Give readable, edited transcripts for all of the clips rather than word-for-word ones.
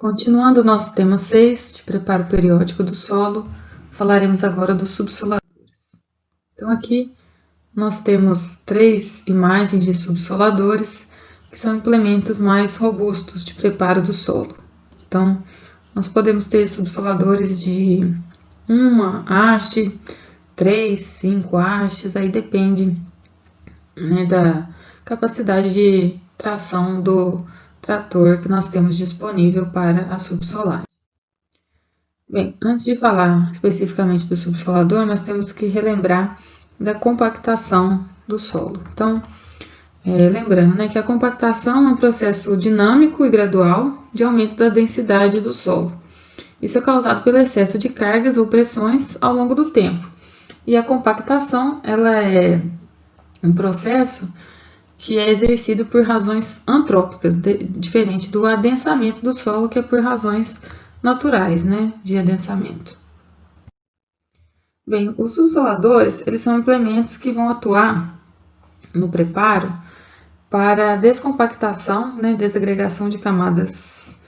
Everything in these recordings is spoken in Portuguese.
Continuando o nosso tema 6 de preparo periódico do solo, falaremos agora dos subsoladores. Então aqui nós temos 3 imagens de subsoladores, que são implementos mais robustos de preparo do solo. Então, nós podemos ter subsoladores de 1 haste, 3, 5 hastes, aí depende, né, da capacidade de tração do trator que nós temos disponível para a subsolagem. Bem, antes de falar especificamente do subsolador, nós temos que relembrar da compactação do solo. Então, lembrando, né, que a compactação é um processo dinâmico e gradual de aumento da densidade do solo. Isso é causado pelo excesso de cargas ou pressões ao longo do tempo. E a compactação, ela é um processo que é exercido por razões antrópicas, diferente do adensamento do solo, que é por razões naturais, né, de adensamento. Bem, os subsoladores, eles são implementos que vão atuar no preparo para descompactação, né, desagregação de camadas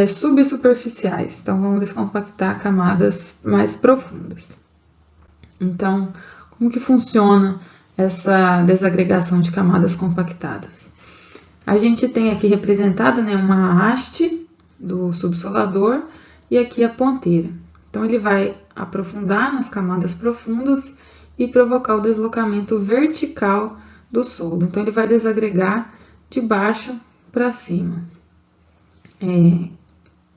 subsuperficiais. Então, vamos descompactar camadas mais profundas. Então, como que funciona essa desagregação de camadas compactadas? A gente tem aqui representada, né, uma haste do subsolador e aqui a ponteira. Então, ele vai aprofundar nas camadas profundas e provocar o deslocamento vertical do solo. Então, ele vai desagregar de baixo para cima.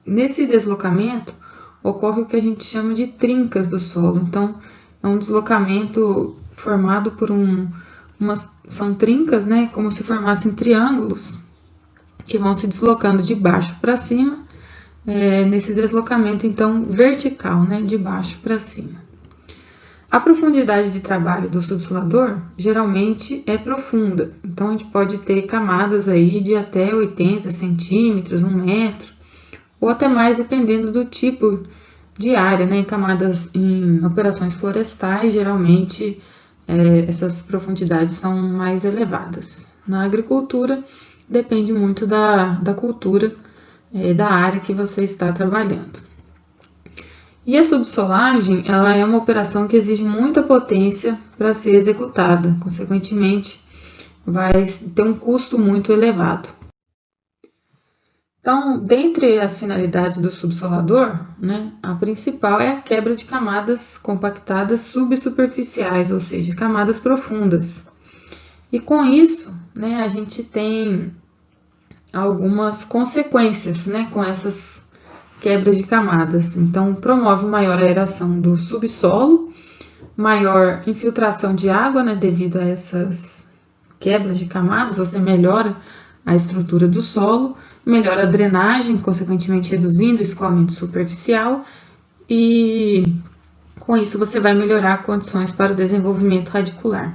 Nesse deslocamento, ocorre o que a gente chama de trincas do solo. Então, é um deslocamento formado por são trincas, né, como se formassem triângulos, que vão se deslocando de baixo para cima, nesse deslocamento, então, vertical, né, de baixo para cima. A profundidade de trabalho do subsolador geralmente é profunda, então a gente pode ter camadas aí de até 80 centímetros, 1 metro, ou até mais, dependendo do tipo de área, né? Em camadas em operações florestais, geralmente essas profundidades são mais elevadas. Na agricultura, depende muito da cultura, da área que você está trabalhando. E a subsolagem, ela é uma operação que exige muita potência para ser executada, consequentemente, vai ter um custo muito elevado. Então, dentre as finalidades do subsolador, né, a principal é a quebra de camadas compactadas subsuperficiais, ou seja, camadas profundas. E com isso, né, a gente tem algumas consequências, né, com essas quebras de camadas. Então, promove maior aeração do subsolo, maior infiltração de água, né, devido a essas quebras de camadas, você melhora a estrutura do solo, melhora a drenagem, consequentemente reduzindo o escoamento superficial, e com isso você vai melhorar condições para o desenvolvimento radicular.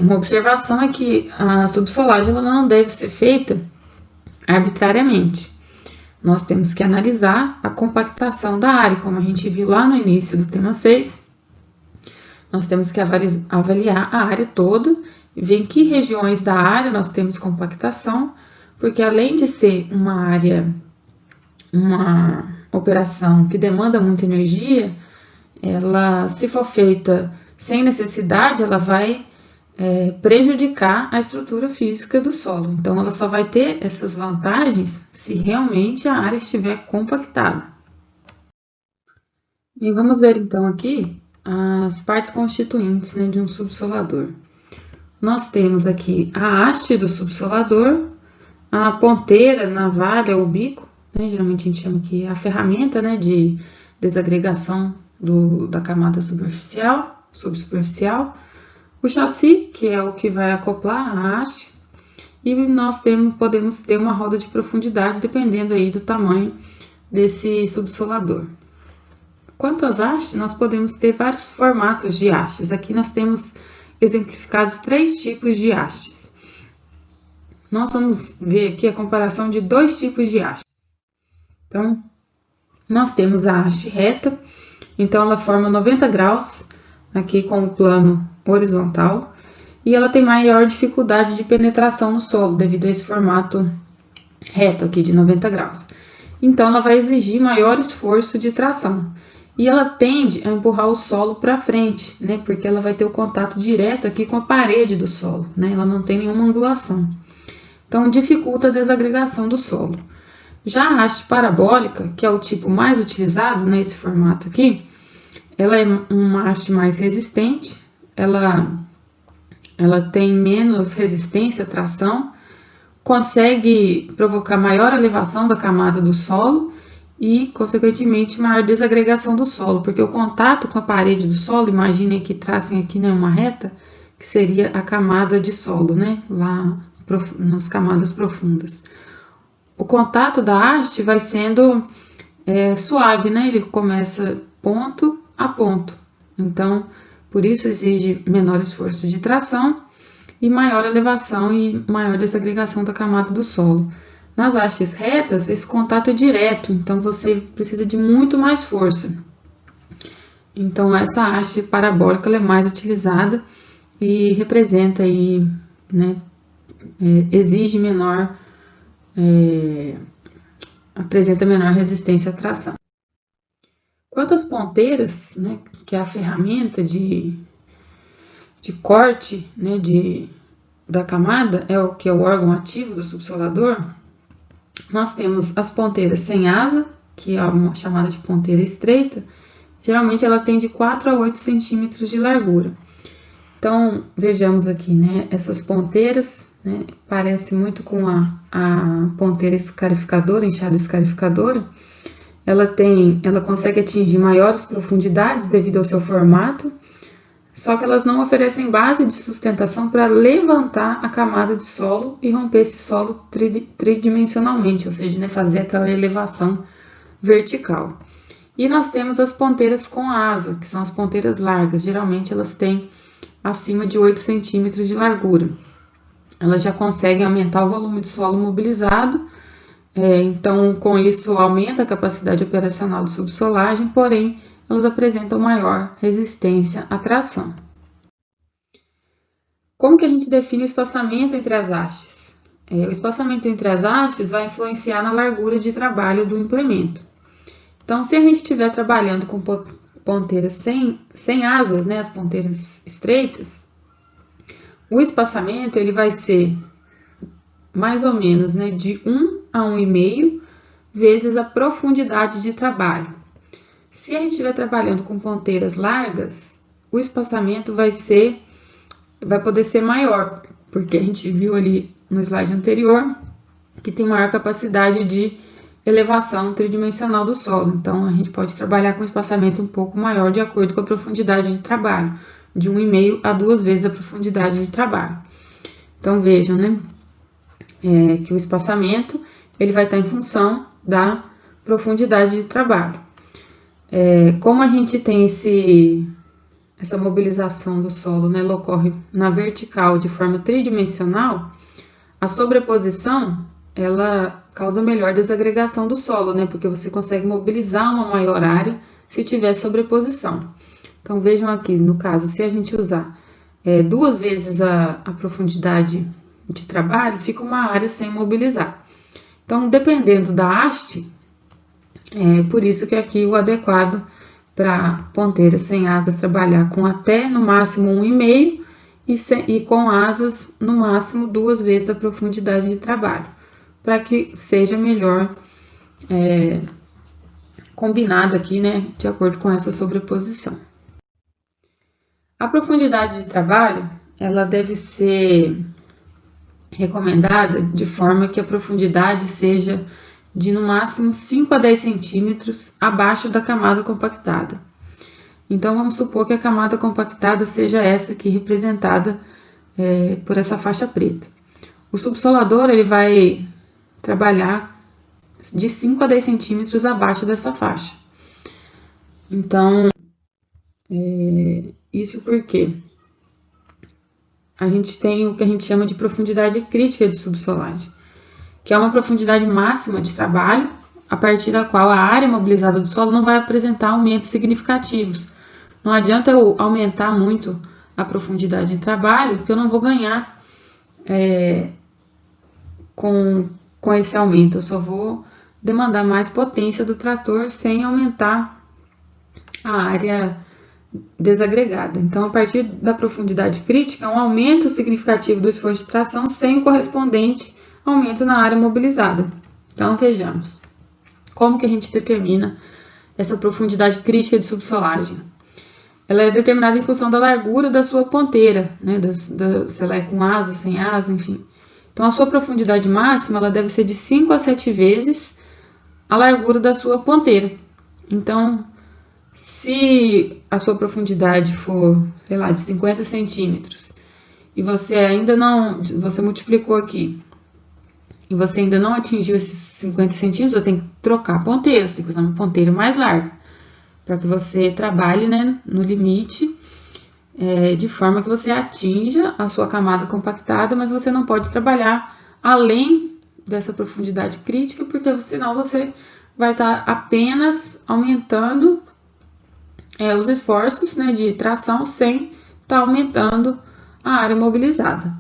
Uma observação é que a subsolagem ela não deve ser feita arbitrariamente. Nós temos que analisar a compactação da área, como a gente viu lá no início do tema 6. Nós temos que avaliar a área toda e ver em que regiões da área nós temos compactação, porque além de ser uma operação que demanda muita energia, ela, se for feita sem necessidade, ela vai prejudicar a estrutura física do solo. Então, ela só vai ter essas vantagens se realmente a área estiver compactada. E vamos ver então aqui as partes constituintes, né, de um subsolador. Nós temos aqui a haste do subsolador, a ponteira, navalha ou bico, né, geralmente a gente chama aqui a ferramenta, né, de desagregação da camada subsuperficial, o chassi, que é o que vai acoplar a haste, e nós podemos ter uma roda de profundidade, dependendo aí do tamanho desse subsolador. Quanto às hastes, nós podemos ter vários formatos de hastes. Aqui nós temos exemplificados 3 tipos de hastes. Nós vamos ver aqui a comparação de 2 tipos de hastes. Então, nós temos a haste reta, então ela forma 90 graus, aqui com o plano horizontal, e ela tem maior dificuldade de penetração no solo, devido a esse formato reto aqui de 90 graus. Então, ela vai exigir maior esforço de tração. E ela tende a empurrar o solo para frente, né? Porque ela vai ter o contato direto aqui com a parede do solo, né? Ela não tem nenhuma angulação. Então, dificulta a desagregação do solo. Já a haste parabólica, que é o tipo mais utilizado nesse formato aqui, ela é uma haste mais resistente, ela tem menos resistência à tração, consegue provocar maior elevação da camada do solo e, consequentemente, maior desagregação do solo, porque o contato com a parede do solo, imaginem que tracem aqui, né, uma reta, que seria a camada de solo, né, lá nas camadas profundas. O contato da haste vai sendo suave, né, ele começa ponto a ponto, então, por isso exige menor esforço de tração e maior elevação e maior desagregação da camada do solo. Nas hastes retas, esse contato é direto, então você precisa de muito mais força. Então, essa haste parabólica ela é mais utilizada e representa aí, né, exige menor, apresenta menor resistência à tração. Quanto às ponteiras, né, que é a ferramenta de corte, né, da camada, que é o órgão ativo do subsolador, nós temos as ponteiras sem asa, que é uma chamada de ponteira estreita. Geralmente ela tem de 4 a 8 centímetros de largura. Então, vejamos aqui, né, essas ponteiras, né, parece muito com a ponteira escarificadora, enxada escarificadora. Ela consegue atingir maiores profundidades devido ao seu formato, só que elas não oferecem base de sustentação para levantar a camada de solo e romper esse solo tridimensionalmente, ou seja, né, fazer aquela elevação vertical. E nós temos as ponteiras com asa, que são as ponteiras largas. Geralmente elas têm acima de 8 centímetros de largura. Elas já conseguem aumentar o volume de solo mobilizado, então com isso aumenta a capacidade operacional de subsolagem, porém elas apresentam maior resistência à tração. Como que a gente define o espaçamento entre as hastes? O espaçamento entre as hastes vai influenciar na largura de trabalho do implemento. Então, se a gente estiver trabalhando com ponteiras sem asas, né, as ponteiras estreitas, o espaçamento ele vai ser mais ou menos, né, de 1 a 1,5 vezes a profundidade de trabalho. Se a gente estiver trabalhando com ponteiras largas, o espaçamento vai poder ser maior, porque a gente viu ali no slide anterior que tem maior capacidade de elevação tridimensional do solo. Então, a gente pode trabalhar com espaçamento um pouco maior de acordo com a profundidade de trabalho, de 1,5 a 2 vezes a profundidade de trabalho. Então, vejam, né, que o espaçamento ele vai estar em função da profundidade de trabalho. Como a gente tem essa mobilização do solo, né, ela ocorre na vertical de forma tridimensional, a sobreposição ela causa melhor desagregação do solo, né, porque você consegue mobilizar uma maior área se tiver sobreposição. Então vejam aqui, no caso, se a gente usar 2 vezes a profundidade de trabalho, fica uma área sem mobilizar. Então, dependendo da haste, por isso que aqui o adequado para ponteiras sem asas trabalhar com até no máximo 1,5 e com asas no máximo 2 vezes a profundidade de trabalho, para que seja melhor combinado aqui, né, de acordo com essa sobreposição. A profundidade de trabalho, ela deve ser recomendada de forma que a profundidade seja de no máximo 5 a 10 centímetros abaixo da camada compactada. Então, vamos supor que a camada compactada seja essa aqui representada por essa faixa preta. O subsolador ele vai trabalhar de 5 a 10 centímetros abaixo dessa faixa. Então, isso porque a gente tem o que a gente chama de profundidade crítica de subsolagem, que é uma profundidade máxima de trabalho, a partir da qual a área mobilizada do solo não vai apresentar aumentos significativos. Não adianta eu aumentar muito a profundidade de trabalho, que eu não vou ganhar com com esse aumento, eu só vou demandar mais potência do trator sem aumentar a área desagregada. Então, a partir da profundidade crítica, um aumento significativo do esforço de tração sem o correspondente aumento na área mobilizada. Então, vejamos. Como que a gente determina essa profundidade crítica de subsolagem? Ela é determinada em função da largura da sua ponteira, né? Se ela é com asa, sem asa, enfim. Então, a sua profundidade máxima ela deve ser de 5 a 7 vezes a largura da sua ponteira. Então, se a sua profundidade for, sei lá, de 50 centímetros, e você ainda não, você multiplicou aqui, e você ainda não atingiu esses 50 centímetros, você tem que trocar a ponteira, você tem que usar uma ponteira mais larga, para que você trabalhe, né, no limite, de forma que você atinja a sua camada compactada, mas você não pode trabalhar além dessa profundidade crítica, porque senão você vai estar apenas aumentando os esforços, né, de tração sem estar aumentando a área mobilizada.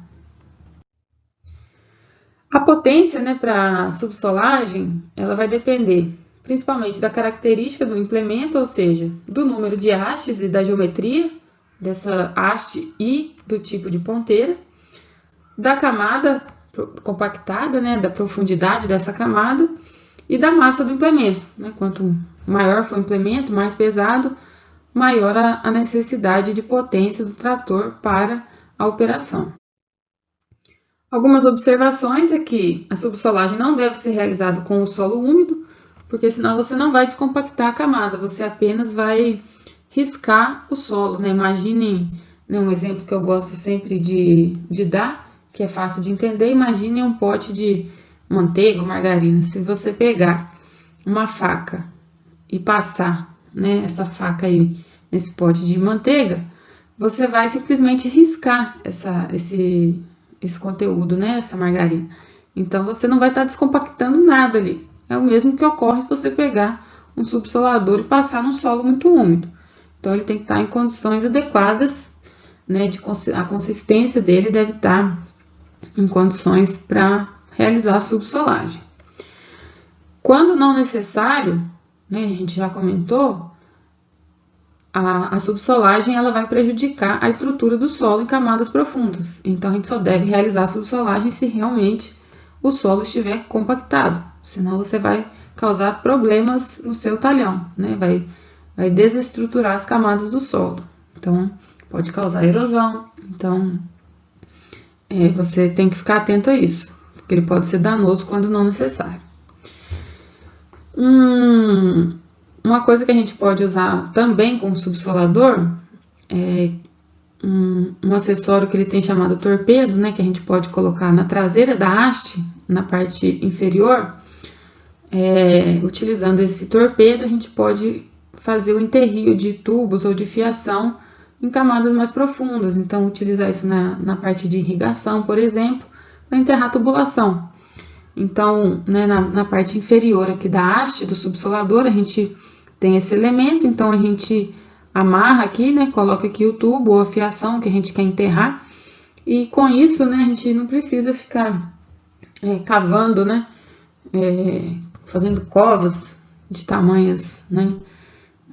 A potência, né, para subsolagem, ela vai depender principalmente da característica do implemento, ou seja, do número de hastes e da geometria dessa haste e do tipo de ponteira, da camada compactada, né, da profundidade dessa camada e da massa do implemento, né? Quanto maior for o implemento, mais pesado, maior a necessidade de potência do trator para a operação. Algumas observações é que a subsolagem não deve ser realizada com o solo úmido, porque senão você não vai descompactar a camada, você apenas vai riscar o solo, né? Imaginem, né, um exemplo que eu gosto sempre de dar, que é fácil de entender. Imagine um pote de manteiga ou margarina. Se você pegar uma faca e passar, né, essa faca aí nesse pote de manteiga, você vai simplesmente riscar esse conteúdo, né, essa margarina. Então, você não vai estar descompactando nada ali. É o mesmo que ocorre se você pegar um subsolador e passar num solo muito úmido. Então, ele tem que estar em condições adequadas, né, a consistência dele deve estar em condições para realizar a subsolagem. Quando não necessário, né, a gente já comentou, a subsolagem ela vai prejudicar a estrutura do solo em camadas profundas. Então, a gente só deve realizar a subsolagem se realmente o solo estiver compactado. Senão, você vai causar problemas no seu talhão, né? Vai desestruturar as camadas do solo. Então, pode causar erosão. Então, você tem que ficar atento a isso, porque ele pode ser danoso quando não necessário. Uma coisa que a gente pode usar também com o subsolador é um acessório que ele tem chamado torpedo, né, que a gente pode colocar na traseira da haste, na parte inferior. Utilizando esse torpedo, a gente pode fazer o enterrio de tubos ou de fiação em camadas mais profundas. Então, utilizar isso na parte de irrigação, por exemplo, para enterrar a tubulação. Então, né, na parte inferior aqui da haste do subsolador, a gente tem esse elemento. Então, a gente amarra aqui, né, coloca aqui o tubo ou a fiação que a gente quer enterrar. E com isso, né, a gente não precisa ficar cavando, né, fazendo covas de tamanhos, né,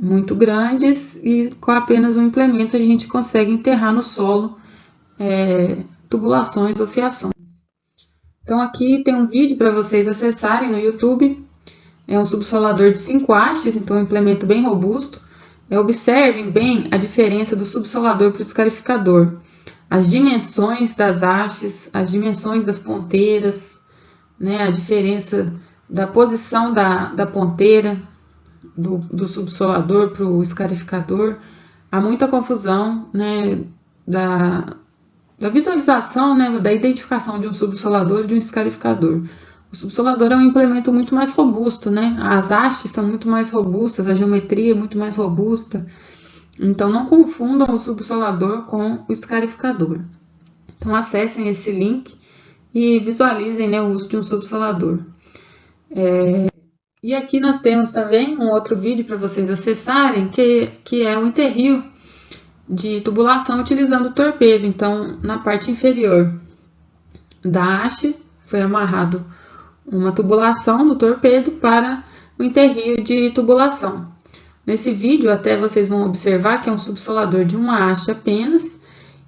muito grandes, e com apenas um implemento a gente consegue enterrar no solo tubulações ou fiações. Então aqui tem um vídeo para vocês acessarem no YouTube. É um subsolador de 5 hastes, então é um implemento bem robusto. Observem bem a diferença do subsolador para o escarificador. As dimensões das hastes, as dimensões das ponteiras, né, a diferença da posição da ponteira do subsolador para o escarificador. Há muita confusão, né, da visualização, né, da identificação de um subsolador e de um escarificador. O subsolador é um implemento muito mais robusto, né? As hastes são muito mais robustas, a geometria é muito mais robusta. Então, não confundam o subsolador com o escarificador. Então, acessem esse link e visualizem, né, o uso de um subsolador. E aqui nós temos também um outro vídeo para vocês acessarem, que é o enterrio de tubulação utilizando o torpedo. Então, na parte inferior da haste foi amarrado uma tubulação no torpedo para o enterrio de tubulação. Nesse vídeo até vocês vão observar que é um subsolador de uma haste apenas,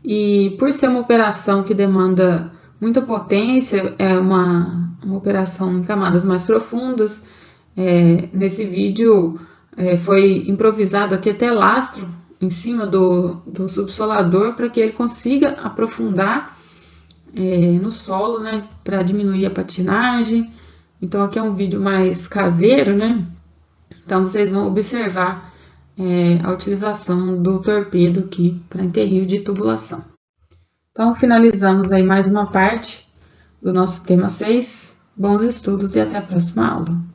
e por ser uma operação que demanda muita potência, é uma operação em camadas mais profundas, nesse vídeo foi improvisado aqui até lastro em cima do subsolador para que ele consiga aprofundar no solo, né, para diminuir a patinagem. Então aqui é um vídeo mais caseiro, né? Então vocês vão observar a utilização do torpedo aqui para enterrio de tubulação. Então finalizamos aí mais uma parte do nosso tema 6. Bons estudos e até a próxima aula.